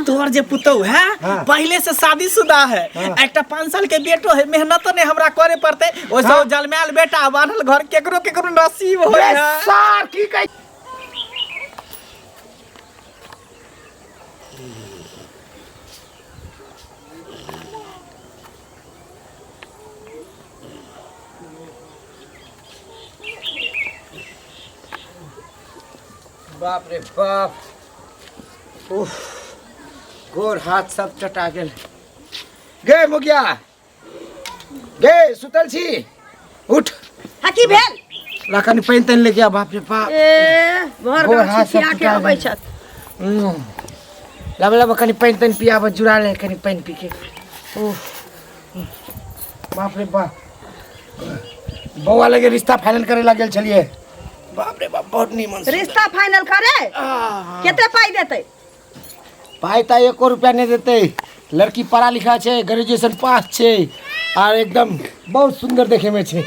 तोहर जे पुतौ है पहले से शादीशुदा है, एक 5 साल के बेटो है, मेहनत ने हमरा करे पड़ते, ओसो जलमैल बेटा बांधल घर केकरो केकरो नसीब होय है। सर ठीक है। बाप रे बाप, उफ, गोर हाथ सब चटा गेल। गे मुगिया, गे सुतल छी, उठ। हकी भेल लाकनी पैन तन ले गया। बाप रे बाप, ए भर गाछ छिया के आबै छत। लाबे लाबे कनी पैन तन पियाब, जुड़ा ले कनी पैन पी के। उफ, बाप रे बाप, बौआ लगे रिश्ता फाइनल करे लागल छलिए। बाप रे बाप, बहुत नीमन रिश्ता फाइनल करे केते पाई देते? पाई त 1 रुपया नहीं देते। लड़की पढ़ा लिखा छे, ग्रेजुएशन पास छे और एकदम बहुत सुंदर देखे में छे।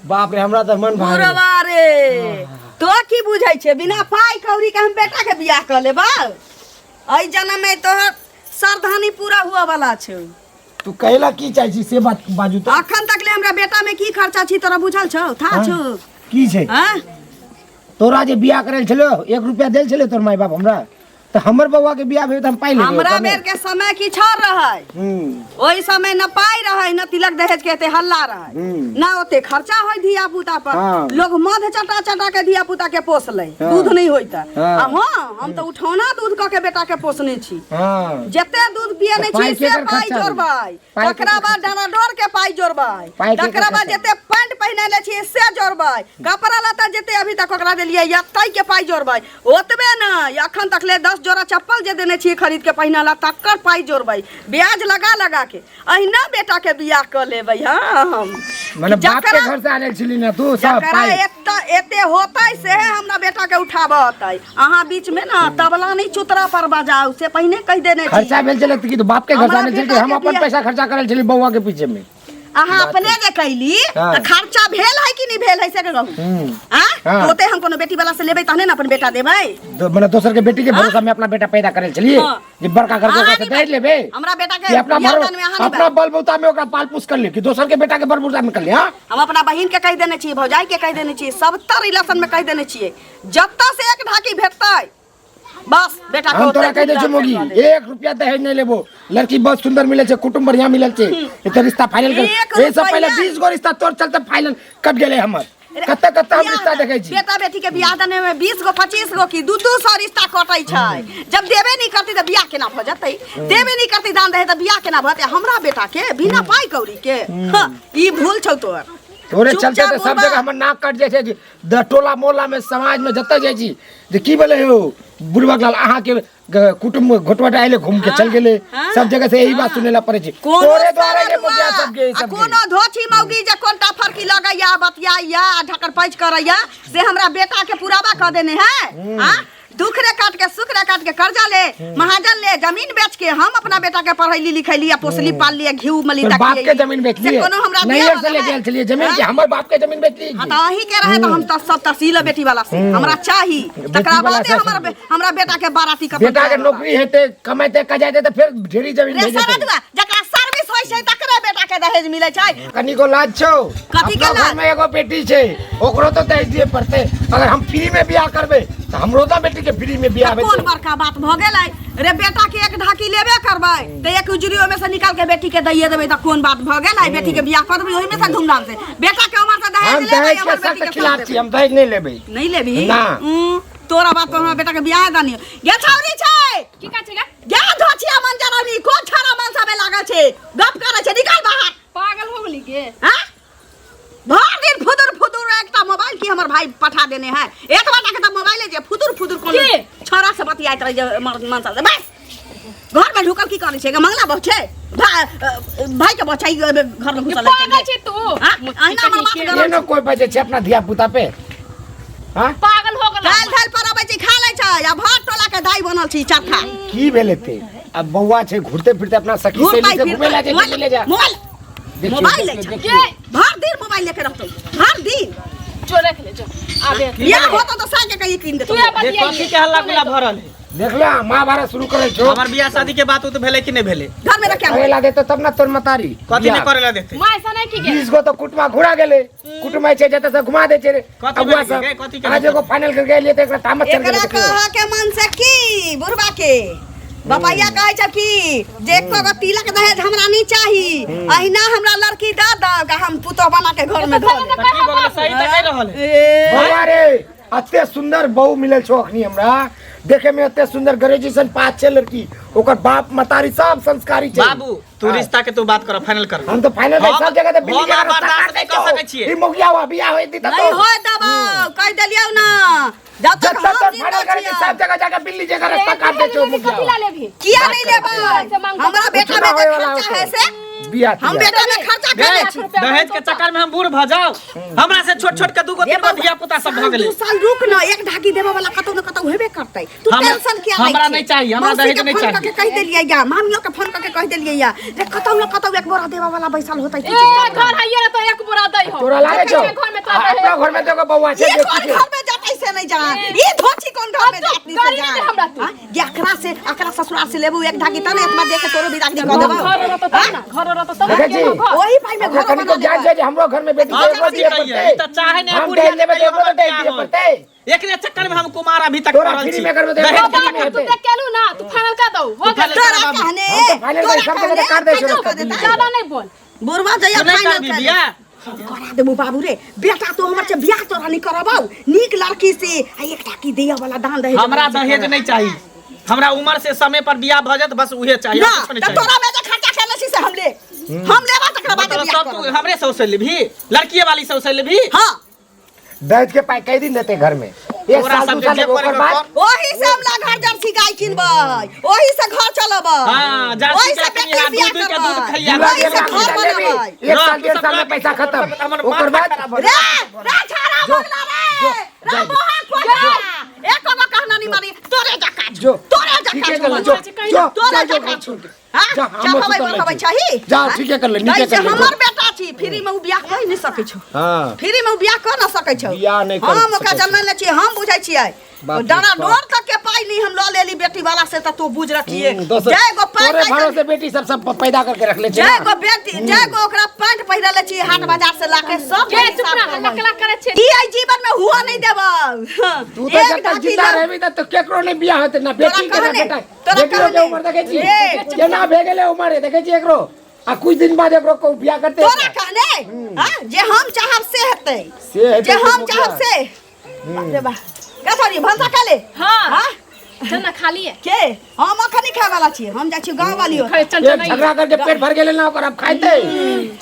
बाप रे, हमरा त मन भारी। पुरवा रे, तो की बुझै छे? बिना पाई कौड़ी के हम बेटा के बियाह कर लेबा? एई जन्म में तोहर सरधानी पूरा हुआ वाला छे। तू कहला की चाहि छी से बात बाजू त। अखन तक ले हमरा बेटा में की खर्चा छी तोरा बुझल छौ? था छौ की छे? हां, तोरा जे बियाह करल छलो 1 रुपया देल छले तोर माई बाप हमरा, तो हमर बउआ के बियाह भेल त हम पाई लेबे। हमरा बेर के समय की छोड़ रहै, ओई समय न पाई रहै न तिलक दहेज के एते हल्ला रहै, न ओते खर्चा होय धिया पुता पर। लोग मध चटा चटा के धिया पुता के पोस ले, दूध नहीं होइता। आ हां, हम त उठौना दूध क के बेटा के पोसने छी। जते दूध पिए नै छी से पाई जोरबाई, तकरा बाद डाना डोर के पाई जोरबाई, तकरा बाद जते पैंट पहिने ले छी से जोरबाई, कपड़ा लता जते अभी तक ओकरा देलिए या तई के पाई जोरबाई। ओतबे न, अखन तक ले 10 जोड़ा चप्पल जे देने छी खरीद के पहिनाला तक्कर पाई जोरबाई, ब्याज लगा लगा के। अहिना बेटा के बियाह कर लेबै। हां, हम माने बाप के घर से आने छली ना तू सब पाई। एते होतै से हमरा बेटा के उठाबतै। अहाँ बीच में ना तबला नहीं चुतरा पर बजाऊ से पहिने कह देने छी। खर्चा भेल छले कि तो बाप के घर से आने छली, हम अपन पैसा खर्चा करल छली बउआ के पीछे में। अहाँ अपने जे कैली त खर्चा भेल है कि नहीं भेल है से कहू? हां, तोते हम कोनो बेटी वाला से लेबै तहने न अपन बेटा देबै। माने दोसर के बेटी के भरोसा में अपना बेटा पैदा करल छलिए जे बड़का घर के से दे लेबे। हमरा बेटा के अपना अपना बलबूता में ओकरा पाल पोस कर ले कि दोसर के बेटा के बलबूता में कर ले। हां, हम अपना बहिन के कह देने छी, भौजाई के कह देने छी, सब तर रिलेशन में कह देने छिए, जत्ता से एक ढाकी भेटतै बस बेटा को। हम तोरा कह दे छ मोगी 1 रुपया दहेज नहीं लेबो, लड़की बहुत सुंदर मिले छे, कुटुंब बढ़िया मिलल छे, ए तो रिश्ता फाइनल कर। ए सब पहले 20 गो रिश्ता तोर चलते फाइनल कट गेले हमर। कत्ते कत्ते हम रिश्ता देखे छी। बेटा बेटी के बियाह देने में 20 गो 25 गो की 200 रिश्ता कटै छै। जब देबे नहीं करती त बियाह केना भ जतै? देबे नहीं करती दान दहे त बियाह केना भते? हमरा बेटा के बिना पाई कौड़ी के ई भूल छौ तोर। तोरे चलते तो सब जगह हमर नाक कट जाय छै। टोला मोहल्ला में समाज में जत्ते जाय छी जे की बोले हो बुढ़वा लाल अहाँ के कुटुंब घोटवा आइले घूम के चल गेले, सब जगह से यही बात सुनेला पड़े छै। तोरे द्वारा ये मुखिया सब के सब कोनो धोछी मौगी जे कोनटा फरकी लगैया बतियाइया ढकर पैच करैया से हमरा बेटा के पुरावा क देने है। हां, दुख रे काट के सुख रे काट के कर्जा ले, महाजन ले, जमीन बेच के हम अपना बेटा के पढ़ैली लिखैली, पोसली पालली, घीउ मली तक बाप के जमीन बेच लिए। कोनो हमरा नहीं से ले गेल छलिए जमीन के, हमर बाप के जमीन बेच ली। हां, त अही के रहे त हम त सब तहसील बेटी वाला से हमरा चाही। तकरा बाद हमरा बेटा के बाराती का बेटा के नौकरी हेते कमाते कजाते त फिर ढेरी जमीन भेज देते। जकरा सर्विस होय छै तकरे बेटा के दहेज मिलै छै। कनी को लाज छौ? कथी के लाज? घर में एगो बेटी छै, ओकरो तो दहेज दिए पड़ते। अगर हम फ्री में बियाह करबे त हमरो तो बेटी के फ्री में बियाह कौन बड़का बात भ गेलै रे? बेटा के एक ढाकी लेबे करबै त एक उजरियो में से निकाल के बेटी के दइए देबै त कोन बात भ गेलै? बेटी के बियाह कर देबै ओहि में से धूमधाम से। बेटा के उमर से दहेज लेबै, हमर बेटी के खिलाफ छी। हम दहेज नहीं लेबै। नहीं लेबी ना, तोरा बात पर हमरा बेटा के बियाह दानी गे छौरी छै की का छै गे? गे धोछिया मंजरानी को छारा मन सबे लागल छै, गप करे छै, निकाल बाहर। पागल हो गेली गे? हां, भर दिन फुदुर फुदुर एकटा मोबाइल की हमर भाई पठा देने है। एक बाटा के त मोबाइल जे फुदुर फुदुर कोन छोरा से बतियाइत रह जे मन सब बस घर में ढुकल की करे छै? मंगला बच्चे भाई के बच्चा घर में घुसल पागल छै तू? अहिना हमर बात ये न कोई बजे छै अपना धिया पुता पे। हां, पागल हो गेल। दाल धाल पर आबै छै, खा लै छै, आ भात टोला के दाई बनल छी चरखा। की भेले ते? अब बउआ छै घुरते फिरते अपना सखी से घूमे ला जे ले जा। मोबाइल ले छै के भर दिन मोबाइल लेके रहतौ, भर दिन जो रख ले जो। आबे या होता तो सागे कहीं किन देतो। तू ये बतिया कथी के हल्ला गुला भरल है? देख ले महाभारत शुरू करे छो हमार बियाह शादी के बात तो भेले कि नहीं भेले घर में रखे करे ला देते तब ना तोर मतारी कथी नहीं करेला देते माँ ऐसा नहीं की गे 20 गो तो कुटमा घुरा गेले कुटमा छे जते से घुमा दे छे रे कथी अगुआ भेल सब के? कथी के आज भेल? एगो फाइनल कर गेलिए त एकरा तामत चल एकरा गेले कहा के मन से की बुढ़वा के बपैया कहे छ कि जे को तिलक दहेज हमरा नहीं चाही अहिना हमरा लड़की द द हम पुतो बना के घर में धो त की बोले सही त कह रहल है ए बउआ रे अते सुंदर बहू मिलल छो अखनी हमरा देखे में अते सुंदर ग्रेजुएशन पास छे लड़की ओकर बाप मतारी सब संस्कारी छे बाबू तू रिश्ता के तू बात कर फाइनल कर हम तो फाइनल हम- सब जगह ते बिल्ली हम के रास्ता बर्दाश्त नहीं कर सकै छियै। ई मोगिया हुआ बियाह होई दी त नहीं हो दबो कह देलियौ ना जब तक जब तक हम फाइनल जिंदा करे छियै सब जगह जाके बिल्ली जगह रास्ता काट दे छो कथी ला मोगिया लेबही किया नहीं लेबै हमरा बेटा में होए वाला खर्चा है से बियाह हम बेटा में खर्चा कर ले छी दहेज के चक्कर में हम बूढ़ भ जाओ हमरा से छोट छोट के दूगो तीन गो धिया पुता सब भ गेले 2 साल रुक ना एक ढाकी देबे वाला कतौ न कतौ हेबे करतै तू हम- टेंशन किया हमरा नहीं चाहिए, हमरा दहेज नहीं चाहिए। के कह देलियै या मामियों के फोन करके कह देलियै या रे कतौ न कतौ एक बोरा देबे वाला बैसल होतै ए घर हइये रे तो एक बोरा दई हो तोरा लागे छो घर में तो अपना घर में देखो बउआ छे ये देखी कौन घर में जातै से नहीं जा ये धोची कौन घर में जातै से गाड़ी जा दे हमरा तू। हाँ? ये अकरा ससुराल से लेबू एक ढाकी तने इतना दे के तोरो बिदागरी कर देबो घर रहतो तब ना घर रहतो तब देखे जी ओही पाई में हमरा घर कनी को बना जान देबो छे जे हमरो घर में बेटी हाँ, के कथी दिए कहिए? पड़ते ई त चाहे नहीं, हम बुढ़िया दे देबे कहियो तो हमर दे बियाह दिए होई। पड़ते एकरे चक्कर में हम कुमार अभी तक तोरा पड़ल फ्री छी में करबे दहेज तो के बाबा चक्कर तू में। देख केलू ना तू फाइनल कर दो हो फाइनल गया तोरा बाबू। कहने हम तो फाइनल तोरा सब जगह कहने काट दे छो कैसे रस्ता कर देता? ज्यादा नहीं बोल बुढ़वा जया तू नहीं फाइनल करबी कर बियाह करा देबू बाबू रे बेटा तो हमर से बियाह तोरा नहीं करबाऊ नीक लड़की से आ एक टाकी दिया वाला दान दहेज हमरा दहेज नहीं चाहिए हमरा उम्र से समय पर बियाह भ जात बस उहे चाहिए ना और कुछ नहीं तो चाहिए तोरा में जे खर्चा करले छी से हम लेबा तकरा बाद मतलब बियाह सब तू करब हमरे से उसे लेभी लड़की वाली से उसे लेभी हां दहेज के पाई कई दिन देते घर में एक तोरा साल सब दू साल जे ओकर करे बाद कर। ओही से हम ला घर जर्सी गाय किनबै ओही से घर चलबै हाँ, जर्सी ओही गाय से किनी, हाँ, बेटी दूध के बियाह दूध करबै खइया। दूल्हा ओही के से लाठी घर डाले भी। बनबै एक साल डेढ़ साल में पैसा खत्म ओकर बाद रे रे छाड़ा बोला रे रे मोहा कोला एक को कहना नहीं मारी तोरे जका जो तोरे ठीक जका है कर ले जो जो तोरे जो जका जो हां जा, हम चाहबै सुतल बढ़बै छी। चाही जा, ठीक है कर ले, नीचे कर ले, हमर जो। बेटा छी फ्री में उ बियाह कर नहीं सकै छौ हां फ्री में उ बियाह कर न सकै छौ बियाह नहीं कर हम ओकरा सकै जन्म ले छी हम बुझै छियै बाप रे डरा बाप। डोर तक के पाई नहीं हम ल लेली बेटी वाला से त तू बुझ रखिए दोसर जय गो तोरे पैंट भरोसे बेटी सब पैदा करके रख ले जय गो बेटी जय गो ओकरा पैंट पहिरले छी हाट बाजार से लाके सब के चुप ना हल्ला कला करे छे ई आई जीवन में हुआ नहीं देबो तू तो जब तक जिंदा रहबी तब तो केकरो नहीं बियाह होते ना बेटी के ना बेटा बेटी के उम्र देखे छी केना भे गेले उम्र देखे छी एकरो आ कुछ दिन बाद एकरो को बियाह करते तोरा कहने हां जे हम चाहब से हेतै से हेतै जे हम तो चाहब से बाप रे बा कथरी भंसा काले हां चना खाली है के हम अखनी खाय वाला छी हम जाइ छी गांव वाली खाए एक चंचल नहीं झगड़ा करके पेट भर गेले ना ओकर अब खाइते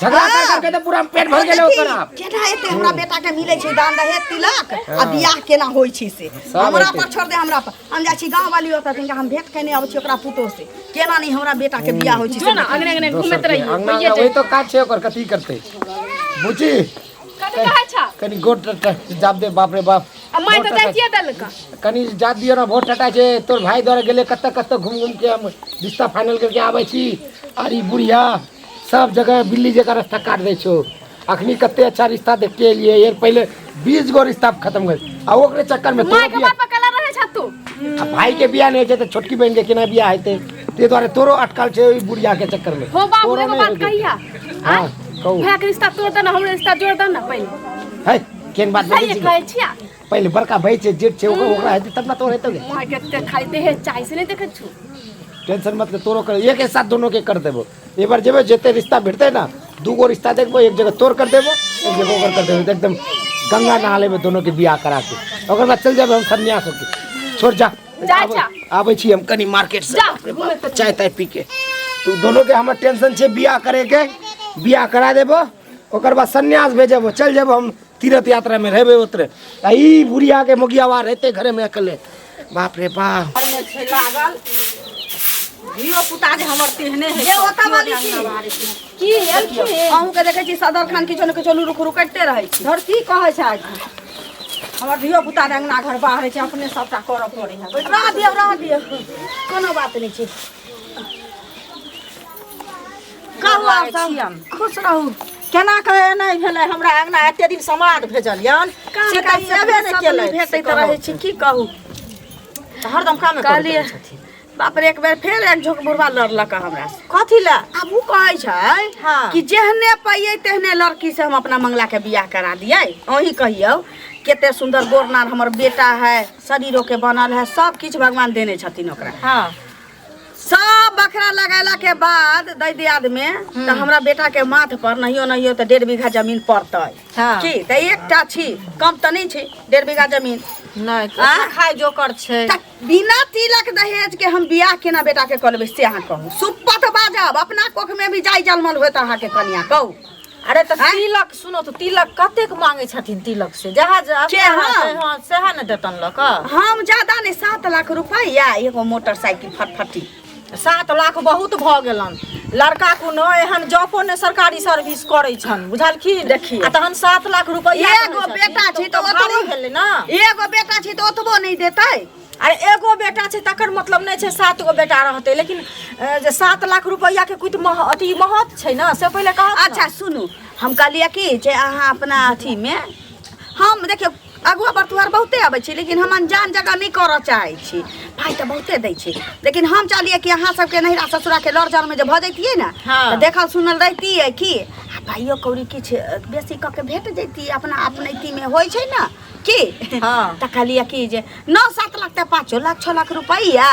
झगड़ा कर करके तो पूरा पेट भर गेले ओकर अब केना एते हमरा बेटा के मिलै छै दान दहेज तिलक आ बियाह केना होई छै से हमरा पर छोड़ दे हमरा पर हम जाइ छी गांव वाली ओतऽ तिनका हम भेंट केने आबै छी ओकरा पुतो से केना नहीं हमरा बेटा के बियाह होई छै जो ना अगने अगने घूमत रही अंगना में वही तो काज छे ओकर कथी करते बुची कथी कहे छा कनी गोट जाब दे बाप रे बाप अम्मा तो दैतिए दल का कनी जात दियो ना वोट हटा छे तोर भाई द्वारा गेले कत्ता कत्ता घूम घूम के हम रिश्ता फाइनल करके आबै छी अरे बुढ़िया सब जगह बिल्ली जगह रास्ता काट दे छो अखनी कत्ते अच्छा रिश्ता देख के लिए यार पहले 20 गो रिश्ता खत्म कर आ ओकरे चक्कर में माय तोरो के बियाह बाप कला रहे छा तू आ भाई के बियाह नहीं छे तो छोटकी बहन के केना बियाह हेते ते द्वारा तोरो अटकल छे ओई बुढ़िया के चक्कर में हो बाबू तोरो रे नहीं बात होते। कहिया हाँ कहू भैया के रिश्ता तोड़ देना हमरे रिश्ता जोड़ देना पहले है केन बात सही नहीं कहे छिया पहले बड़का भाई छे जेठ छे ओकरा हेते तब ना तोर हेते माय के खाली देहे चाय से नहीं देखे छु टेंशन मत ले तोरो कर एक साथ दोनों के कर देबो एक बार जेबे जेते रिश्ता भेटते ना दूगो रिश्ता देखबो एक जगह तोर कर देबो एक जगह ओकर कर देबो एकदम गंगा नहाले में दोनों के बियाह करा के ओकर बाद चल जाबे हम सन्यास होके छोड़ जा जा, जा। आबै छी हम कनी मार्केट से जा, बाप रे बाप, चाय ताय पी के तू दोनों के हमर टेंशन छे बियाह करे के बियाह करा देबो ओकर बाद सन्यास भेजबो चल जेबो हम तीर्थ यात्रा में रहबे उतरे आ ई बुढ़िया के मोगियावा रहते घरे में अकेले बाप रे बाप लागल धियो पुता जे हमर तेहने है जे ओता वाली की हेल की अहूँ के देखे छी सदर खान किछो न किछो रुक रुक करते रहे छी धर की कहे छै आज हमर धियो पुता अंगना घर बाहर छै अपने सबटा करऽ पड़े है रह दियो कोनो बात नहीं छै कहू आप सब खुश रहू केना कहे नहीं भेलै हमरा अंगना एते दिन समाद भेजल यन से तऽ सेबे नहि केलै भेटैत रहै छी की कहू हरदम काम कहलिए बाप रे एक बेर फेर एक झोंक बुढ़वा लड़लक हमरा से। कथी ला अब उ कहै छै हाँ। कि जेहने पाइए तेहने लड़की से हम अपना मंगला के बियाह करा दिए। अही कहियो केते सुंदर गोरनार हमर बेटा है, शरीरों के बनल है, सब किछ भगवान देने छथिन ओकरा। हाँ सब बखरा लगाला के बाद दै दियाद में तो हमरा बेटा के माथ पर नहियो तो 1.5 बीघा जमीन पड़तै। हाँ। की त एकटा छी, कम त नहीं छी 1.5 बीघा जमीन। नहीं हाँ? खाए जोकर छै त बिना तिलक दहेज के हम बियाह केना बेटा के कर लेबै से अहाँ कहू। सुपत बाजब अपना कोख में भी जाय जलमल होत अहाँ के कन्या कहू। अरे तो तिलक सुनो तो तिलक कतेक मांगे छथिन तिलक से जहाज हां सेहा न देतन लक हम ज्यादा नहीं 7 लाख रुपया एगो मोटरसाइकिल फटफटी। 7 लाख बहुत भ गेलन। लड़का को न एहन जॉबो ने सरकारी सर्विस करै छन बुझलखिन। देखिए आ तहन 7 लाख रुपया एगो बेटा छी तो ओतबो भेलै ना। एगो बेटा छी तो ओतबो नहीं देतै। अरे एगो बेटा छै तकर मतलब नहीं छै 7 गो बेटा रहतै, लेकिन जे 7 लाख रुपया के कुछ अति महत्व छै ना से पहिले कह। अच्छा सुनू हम कहलिए कि जे अहाँ अपना अथी में हम देखियो अगुआ बर्तुआर बहुते आबै छी, लेकिन हम अनजान जगह नहीं करऽ चाहै छी। भाई तो बहुते दै छी, लेकिन हम चाहलिए कि अहाँ सबके नहिरा ससुरा के लड़ जड़ में जे भ जैतिए ना तो देखल सुनल रहतिए कि भाइयो कौड़ी किछ बेसी क के भेट जैती अपना अपनैती में होय छै ना की। हाँ। त कहलिए कि जे 9-7 लाख त 5 लाख 6 लाख रुपया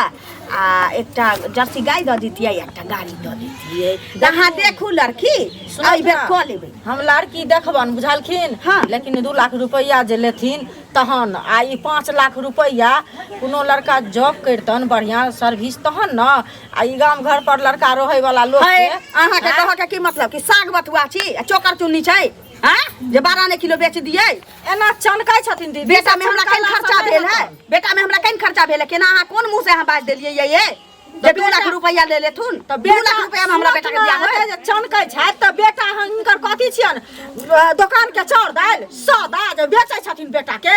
आ एकटा जर्सी गाय द दीतिए, एकटा गाड़ी द दीतिए। अहाँ देखू लड़की एहि बेर क लेबै। हम लड़की देखबन बुझलखिन। हाँ। लेकिन 2 लाख रुपया जे लेथिन तहन आ ई 5 लाख रुपया कोनो लड़का जॉब करतन बढ़िया सर्विस तहन न। आ ई गांव घर पर लड़का रहै वाला लोग के अहाँ के कह के की मतलब कि साग बथुआ छी चोकर चुन्नी छै हां जे 12 किलो बेच दिए। एना चनकै छथिन दीदी। बेटा में हमरा कहीं खर्चा भेल है, बेटा में हमरा कहीं खर्चा भेल है। केना अहाँ कोन मुंह से अहाँ बाज देलिए ये जे 2 लाख रुपया ले लेथुन त 2 लाख रुपया में हमरा बेटा के बियाह होय। जे चनकै छै त बेटा हिनकर कथी छियन दुकान के चाउर दाल सौदा जे बेचै छथिन बेटा के।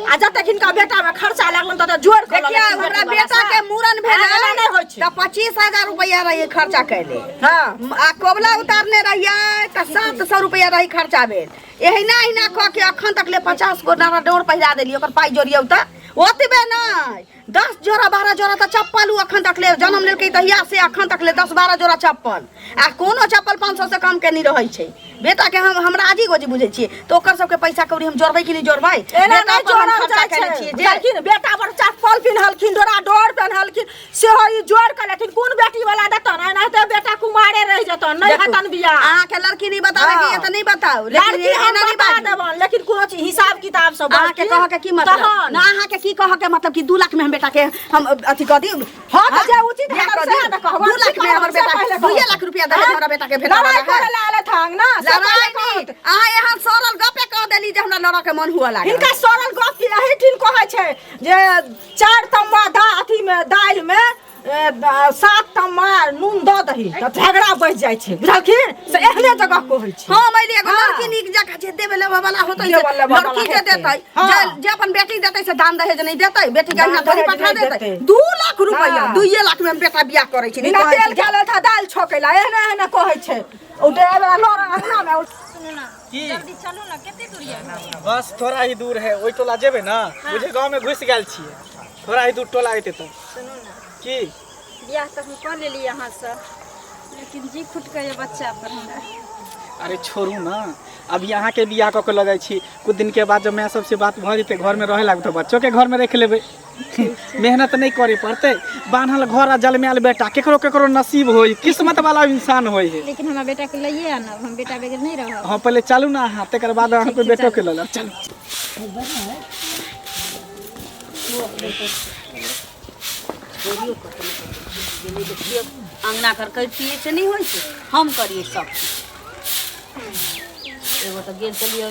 आ जते हिनका बेटा में खर्चा लागलन त जोड़ के देखिए हमरा बेटा के मूरन भेल नहीं होय छै त 25,000 रुपया रही खर्चा कैले। हां आ कोबला उतारने रहिए त 700 रुपया रही खर्चा भेल। एहिना कह के अखन तक ले 50 गो नारा डोर पहिरा देलिए ओकर पाई जोड़ियौ त ओतबे नहीं 10 जोड़ा 12 जोड़ा त चप्पल अखन तक ले जन्म लेलकै तहिया से अखन तक ले 10-12 जोड़ा चप्पल। आ कोनो चप्पल 500 से कम के नहीं रहै छै। बेटा के हमरा आजी गोजी बुझै छियै तो ओकर सबके पैसा कौड़ी हम जोड़बै कि नहीं जोड़बै। एना नहीं जोड़ल जाय छै लेकिन बेटा पर चप्पल पिन्हलखिन डोरा डोर पिन्हलखिन से ई जोड़ के लेकिन कोन बेटी वाला देतन। एना त बेटा कुमारे रह जतन नहीं हतन बियाह। अहाँ के लड़की नहीं बतावे कि ये त नहीं बताओ, लेकिन एना नहीं बात देबन। लेकिन कोनो चीज हिसाब किताब सब अहाँ के कह के की मतलब ना अहाँ के की कह के मतलब कि 2 लाख में हम बेटा के हम अथी क दी। हां त जे उचित है से त कहबो 2 लाख में हमर बेटा 2 लाख रुपया दे हमरा बेटा के भेटा वाला है। लाले थांग ना लड़ाई नहीं अहाँ यहाँ सरल गपे कह देली जे हमरा लड़ा के मन हुआ लागे। इनका सरल गप की यही ठीक कहै छै जे 4 तम्मा अथी में दाल में 7 तम्मा नून द दही त झगड़ा बढ़ जाय छै बुझलखिन से एहने जगह कहै छै। हां मैले एगो लड़की नीक जगह जे देबे लेबे वाला होतै लड़की जे देतै जे अपन बेटी देतै से दान दहेज नहीं देतै बेटी के ना धरी पठा देतै। 2 लाख रुपया 2 लाख में बेटा बियाह करै छी। बिना तेल खाले था दाल छकेला एहने कहै छै। ओ ड्राइवर लड़ अंगना में की जल्दी चलो ना केते दूर है बस थोड़ा ही दूर है ओई टोला जेबे ना मुझे गांव में घुस गेल छिए थोड़ा ही दूर टोला आइते त सुनो ना की बियाह तक हम कर लेली यहाँ से, लेकिन जी फुट गए बच्चा पर हमरा। अरे छोड़ू ना अभी यहाँ के बियाह क के लगै छी कुछ दिन के बाद जब मैं सबसे बात भ जेते घर में रहे लाग तो बच्चों के घर में रख लेबे। मेहनत नहीं करे पड़ते बान्हल घर आ जलमैल बेटा केकरो केकरो नसीब होई किस्मत वाला इंसान होई है। लेकिन हमारा बेटा के लइए आना हम बेटा बगैर नहीं रहो। हां पहले चलू ना हां तकर बाद अहाँ को बेटो के ल चल। अंगना कर पिए से नहीं होई छै हम करिए सब। एगो तो गेल चलिए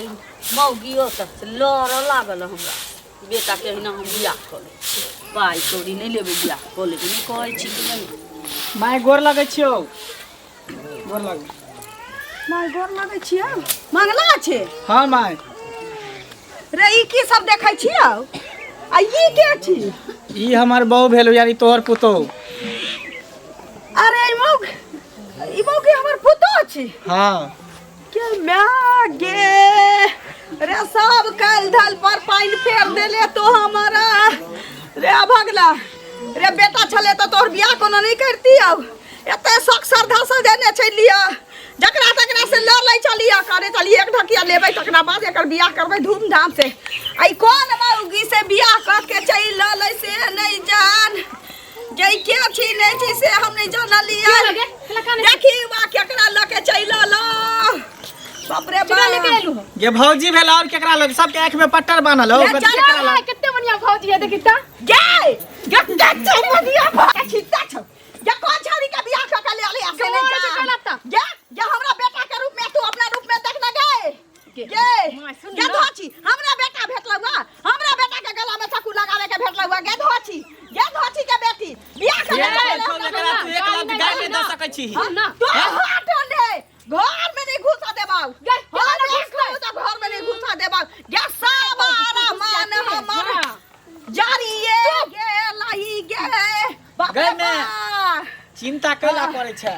मौगियो तक से लड़ लागल हमरा बेटा के हिना हम बियाह कर पाई कौड़ी नहीं लेबे बियाह कर लेबे नहीं कहै छी कि नहीं। माय गोर लगै छियो गोर लग माय गोर लगै छियो मंगला छै। हां माय रे ई की सब देखै छियो आ ई के छी ई हमर बहू भेल यार ई तोहर पुतो। अरे ई मौग के हमर पुतो छी। हां के मैं गे रे सब कल धल पर पानी फेर देले तो हमारा रे भगला रे बेटा छले तो तोहर बियाह कोनो नहीं करती अब एते शौक श्रद्धा से देने छलिया जकरा तकरा से लड़ लै चलिया करे चलिए एक ढकिया लेबै तकरा बाद एकर बियाह करबै धूमधाम से आई कोन मौगी से बियाह कर के चल लै से नहीं जान जई के छी नहीं छी से हम नहीं जानलिया देखी बा केकरा लके चल लो बाप रे बाप ये भौजी भेल और केकरा लग सबके आंख में पट्टर बांधल हो कितने बढ़िया भौजी है देखी ता गे गट्टा चलिया के छिता छ या कौन छारी का बियाह का ले आले ऐसे नहीं जा या हमरा बेटा के रूप में तू अपना रूप में देखना गे गे धोची हमरा बेटा भेटलवा हमरा बेटा के गला में चाकू लगावे के भेटलवा गे धोची के बेटी बियाह कर तू एक लाख गाय में दे सकै छी तू हाथ ने घर में नहीं घुसा देबाऊ घर में नहीं घुसा देबाऊ गे साबारा मान हमर जारिए गे लाही गे चिंता कैला करे छै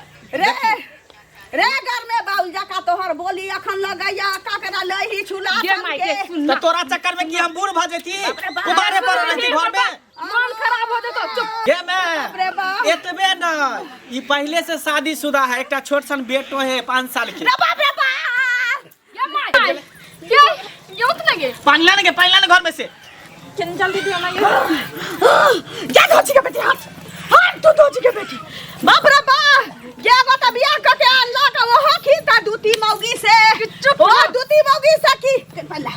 रे घर में बाउल जका तोहर बोली अखन लगैया काकरा लही छुला के तो तोरा चक्कर में कि हम बूढ़ भ जेती कुमारे पर रहती घर में मन खराब हो जतो चुप गे मैं एतबे न ई पहले से शादीशुदा है एकटा छोट सन बेटो है 5 साल के बाप रे बाप ये माय ये उतना गे पानी लाने घर में से किन जल्दी दियो ना ये क्या धोची के बेटी हाथ तू धोची के बेटी बाप रे बाप ये गोता बियाह क के अल्लाह का वो हकी का दूती मौगी से ओ दूती मौगी से की पल्ला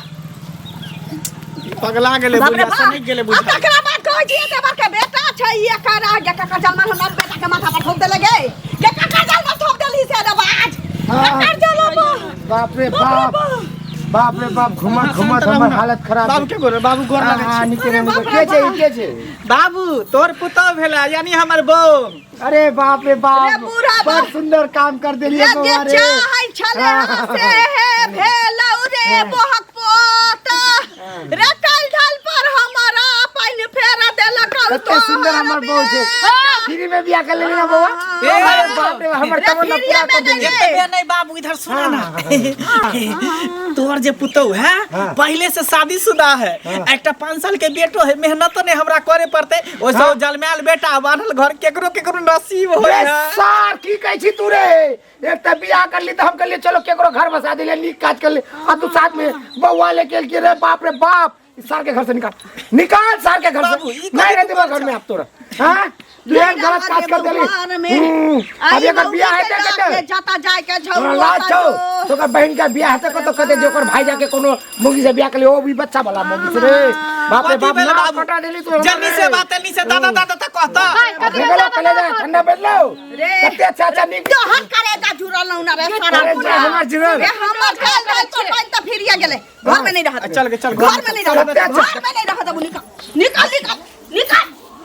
पगला गेले बुझा सनी गेले बुझा तकरा बात कह दिए ते बार के बेटा छै ये करा ये काका जलमा हम बेटा के माथा पर ठोक दे लगे ये काका जलमा ठोक देली से दबाज काका जलमा बाप रे बाप घुमत हमर हालत खराब बाबू के गोर बाबू गोर लगे हां निके के छे बाबू तोर पुतौ भेला यानी हमर बहू अरे बाप रे बाप बहुत सुंदर काम कर देलिए बउआ रे चाहै छले से है भेलौ रे मोहक पोत रे कल ढल पर हमारा पानी फेरा देलक कते सुंदर हमर बहू छे फ्री में बियाह कर लेना बउआ अरे बाप रे हमर तमन्ना पूरा कर देलिए एतबे नहीं बाबू इधर सुना ना तोर जे पुतौ है पहले से शादीशुदा है एकटा 5 साल के बेटो है मेहनत ने हमरा करे पड़ते ओ सब जलमैल बेटा बांधल घर केकरो नसीब होय है सार की कहै छी तू रे एक त बियाह कर ली त हम कहलिए चलो केकरो घर बसा देले नीक काज कर ले आ तू साथ में बउआ लेके के रे बाप सार के घर से निकाल सार के घर से नहीं रहते घर में आप तोरा हां तू एक गलत काज कर देली अब एकर बियाह है त जाता जाय के छौ तो का बहन का बियाह है तो कहते जोकर भाई जाके कोनो मुगी से बियाह कर ले ओ भी बच्चा वाला मुगी से रे बाप रे बाप ना कटा देली तू जल्दी से बात नहीं से दादा तक कहता भेगलो कले जा ठंडा बेलो कते चाचा निक तो हम करेगा जुरल ना रे सारा पूरा हमर जुरल रे हमर खाल जाय तो पानी त फिर गेले घर में नहीं रहत चल घर में नहीं रहत घर में नहीं रहत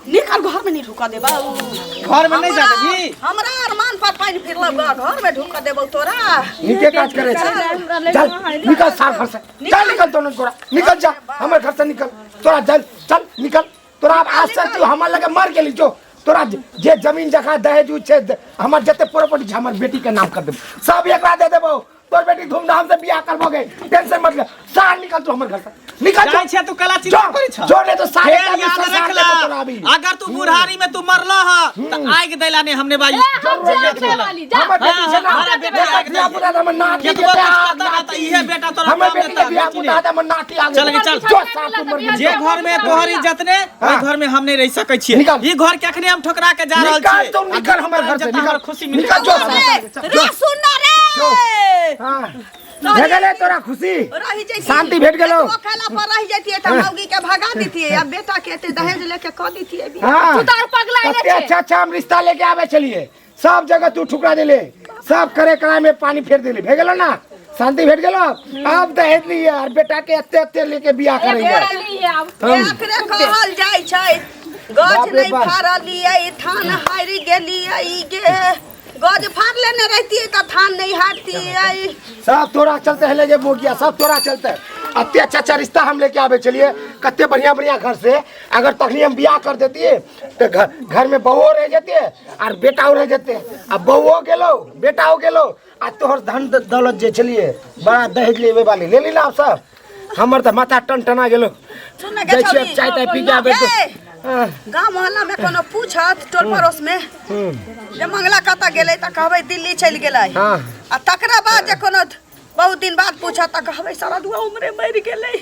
निकाल घर में नहीं ढुका देबा घर में नहीं जाते भी हमरा अरमान पर पानी फिरला घर में ढुका देबो तोरा नीचे काज करे चल निकल सार घर से चल निकल तो तोरा निकल जा हमर घर से निकल तोरा चल निकल तोरा आज से तू हमर लगे मर गेली जो तोरा जे जमीन जगह दहेज छे हमर जते प्रॉपर्टी हमर बेटी के नाम कर देब सब एकरा दे देबो तोर बेटी धूमधाम से बियाह करबोगे टेंशन मत ले सार निकल तू हमर घर से निकल जाय छे तू कला चिंता करै छ जोड़े तो सारे का याद रख ले अगर तू बुढ़ारी में तू मरलो ह त आग दैला ने हमने भाई हमर बेटी से ना हमारा बेटा आग बियाह पुता हमर नाटी के तो इहे बेटा तोरा हमर बेटी के बियाह पुता हमर नाटी आ चल जे घर में तोहर इज्जत ने ओइ घर में हम नहीं रह सकै छी ई घर के अखने हम ठोकरा के जा रहल छी निकल निकल हमर घर से निकल खुशी निकल रे सुन रे हां भेगले तोरा खुशी रही जैसी शांति भेट गेलो खेला पर रही जैती त मौगी के भगा देती अब बेटा के एते दहेज लेके क देती है हां तू तार पगला है अच्छा हम रिश्ता लेके आवे चलिए सब जगह तू ठुकरा देले सब करे कराय में पानी फेर देले भेगलो ना शांति भेट गेलो अब दहेज लिए और बेटा के एते लेके बियाह करेंगे आखरे कहल जाय छै गज नहीं फारलिए थान हारि गेलिए ई गे गज फाड़ लेने रहती है तो थान नहीं हारती है सब तोरा चलते है ले जे मोगिया सब तोरा चलते अत्ते अच्छा रिश्ता हम लेके आवे चलिए कत्ते बढ़िया घर से अगर तखनी हम बियाह कर देती है तो घर में बहू रह जाती है और बेटा रह जाते अब बहू गेलो बेटा गेलो आ तोहर धन दौलत जे चलिए बड़ा दहेज लेवे वाली ले ली ना सब हमर तो माथा टन टना गेलो सुन गे चाय ताय पी के आवे गांव मोहल्ला में कोनो पूछत टोल पड़ोस में जे मंगला कता गेलै त कहबै दिल्ली चलि गेलै आ तकरा बाद जे कोनो बहुत दिन बाद पूछत त कहबै सारा दुआ उमरे मरि गेलै